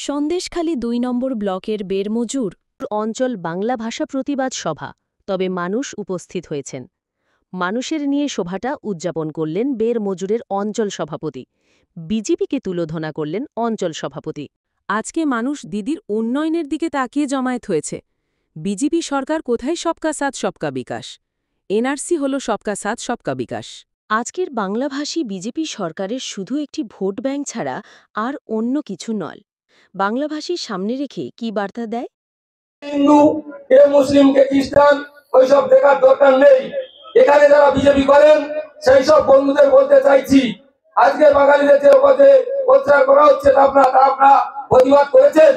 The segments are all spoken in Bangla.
সন্দেশখালী ২ নম্বর ব্লকের বেরমজুর অঞ্চল বাংলা ভাষা প্রতিবাদ সভা, তবে মানুষ উপস্থিত হয়েছেন। মানুষের নিয়ে সভাটা উদযাপন করলেন বেরমজুরের অঞ্চল সভাপতি, বিজেপিকে তুলোধনা করলেন অঞ্চল সভাপতি। আজকে মানুষ দিদির উন্নয়নের দিকে তাকিয়ে জমায়েত হয়েছে। বিজেপি সরকার কোথায় সবকা সাথ সবকা বিকাশ, এনআরসি হল সবকা সাথ সবকা বিকাশ। আজকের বাংলাভাষী বিজেপি সরকারের শুধু একটি ভোট ব্যাংক ছাড়া আর অন্য কিছু নয়। বাংলাভাষীর সামনে রেখে কি বার্তা দেয়? হিন্দু কে মুসলিম কে খ্রিস্টান ওইসব দেখার দরকার নেই। এখানে যারা বিজেপি করেন সেই সব বন্ধুদের বলতে চাইছি, আজকে বাঙালিদের যে পথে প্রচার করা হচ্ছে আপনারা প্রতিবাদ করেছেন।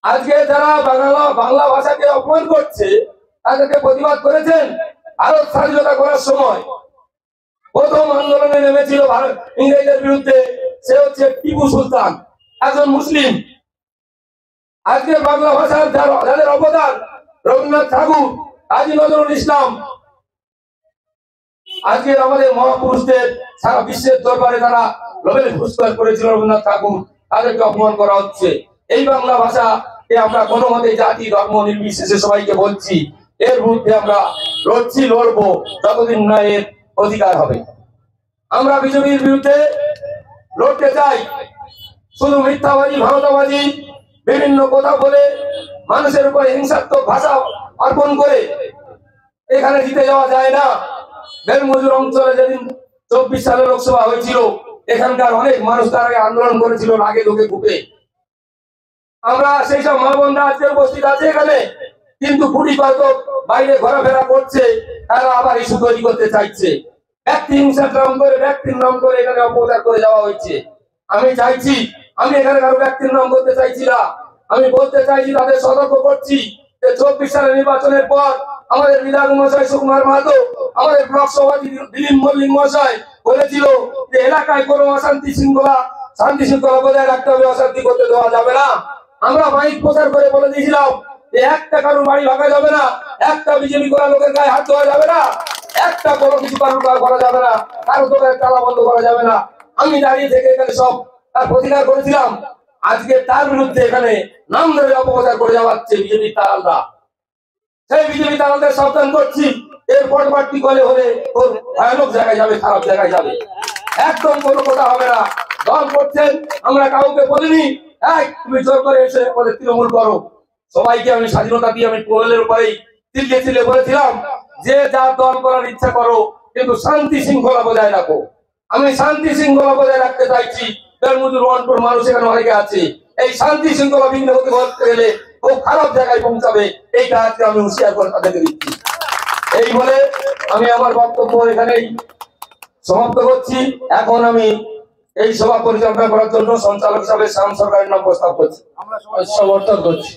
আজকে যারা বাংলা ভাষাকে অপমান করছে তাদেরকে প্রতিবাদ করেছেন। ভারত স্বাধীনতা করার সময় প্রথম আন্দোলনে নেমেছিল ইংরেজদের বিরুদ্ধে, সে হচ্ছে টিপু সুলতান, একজন মুসলিম। আজকে বাংলা ভাষার যাদের অবদান, রবীন্দ্রনাথ ঠাকুর, কাজী নজরুল ইসলাম, আজকে আমাদের মহাপুরুষদের সারা বিশ্বের দরবারে তারা নোবেল পুরস্কার করেছিল রবীন্দ্রনাথ ঠাকুর, তাদেরকে অপমান করা হচ্ছে। এই বাংলা ভাষাকে আমরা কোনো মতে জাতি ধর্ম নির্বিশেষে সবাইকে বলছি, এর বিরুদ্ধে আমরা লড়বো যতদিন না এর অধিকার হবে। আমরা বিজেপির বিরুদ্ধে লড়তে চাই। শুধু মিথ্যাবাদী ভারতাবাদী বিভিন্ন কথা বলে মানুষের উপর হিংসাত্মক ভাষা অর্পণ করে এখানে জিতে যাওয়া যায় না। বেরমজুর অঞ্চলে যেদিন 24 সালে লোকসভা হয়েছিল, এখানকার অনেক মানুষ তার আগে আন্দোলন করেছিল আগে লোকে ঘুপে। আমরা সেই সব মা বোনরা আজকে উপস্থিত আছে এখানে, কিন্তু কুড়ি কয়েক বাইরে ঘোরাফেরা করছে, তারা আবার ইস্যু তৈরি করতে চাইছে। ব্যক্তি হিংসার ব্যক্তির নাম করে এখানে অপপ্রচার করে যাওয়া হয়েছে। আমি চাইছি, আমি এখানে কারো ব্যক্তির নাম করতে চাইছি না, আমি বলতে চাইছি তাদের সতর্ক করছি যে 24 সালের নির্বাচনের পর আমাদের বিধায়ক মহাশয় সুকুমার মাহাতো, আমাদের ব্লক সভাপতি দিলীপ মল্লিক মহাশয় বলেছিল যে এলাকায় কোনো শান্তি শৃঙ্খলা বজায় রাখতে হবে, অশান্তি করতে দেওয়া যাবে না। আমরা মাইক প্রচার করে বলে দিয়েছিলাম যে একটা কারোর বাড়ি ভাঙা যাবে না, একটা বিজেপি করা লোকের গায়ে হাত দেওয়া যাবে না, একটা কোনো কিছু করা যাবে না, কারো দোকানের তালা বন্ধ করা যাবে না। আমি দাঁড়িয়ে থেকে এখানে সব তার প্রতিকার করেছিলাম। আজকে তার বিরুদ্ধে এখানে নাম ধরে অপপ্রচার করে যাওয়াচ্ছে বিজেপি তারালরা। সেই বিজেপি তারালদের সাবধান করছি, এর পরবর্তী কলে হলে ওর ভয়ানক জায়গায় যাবে, খারাপ জায়গায় যাবে। একদম কোনো কথা হবে না। দল করছেন, আমরা কাউকে বলিনি তুমি জোর করে এসে আমাদের তৃণমূল করো। সবাইকে আমি স্বাধীনতা দিয়ে আমি কোলের উপরেই চিল্লে বলেছিলাম যে যার দল করার ইচ্ছা করো, কিন্তু শান্তি শৃঙ্খলা বজায় রাখো। আমি শান্তি শৃঙ্খলা বজায় রাখতে চাইছি। বেরমজুর ওয়ানপুর মানুষ এখানে অনেকে আছে, এই শান্তি শৃঙ্খলা ভিন্ন হতে গেলে খুব খারাপ জায়গায় পৌঁছাবে, এইটা আজকে আমি হুঁশিয়ার করে তাদেরকে দিচ্ছি। এই বলে আমি আমার বক্তব্য এখানেই সমাপ্ত করছি। এখন আমি এই সভা পরিচালনা করার জন্য সঞ্চালক হিসাবে শ্যাম সরকারের নাম প্রস্তাব করছি, আমরা সমর্থন করছি।